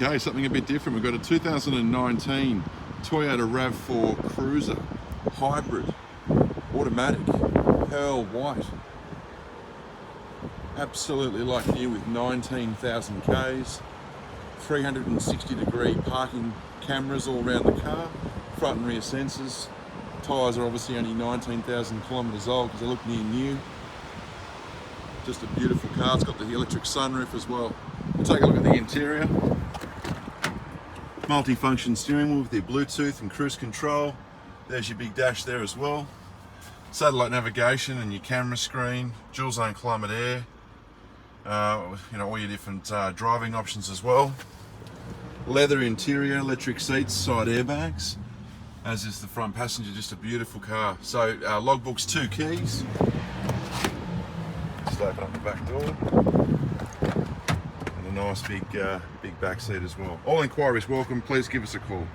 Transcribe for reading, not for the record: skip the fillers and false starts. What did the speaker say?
Okay, something a bit different. We've got a 2019 Toyota Rav4 Cruiser Hybrid, automatic, pearl white. Absolutely like new with 19,000 Ks, 360-degree parking cameras all around the car, front and rear sensors. Tyres are obviously only 19,000 kilometres old because they look near new. Just a beautiful car. It's got the electric sunroof as well. We'll take a look at the interior. Multi-function steering wheel with your Bluetooth and cruise control. There's your big dash there as well. Satellite navigation and your camera screen. Dual zone climate air. All your different driving options as well. Leather interior, electric seats, side airbags. As is the front passenger, just a beautiful car. So logbook's 2 keys. Just open up the back door. And a nice big back seat as well. All inquiries welcome. Please give us a call.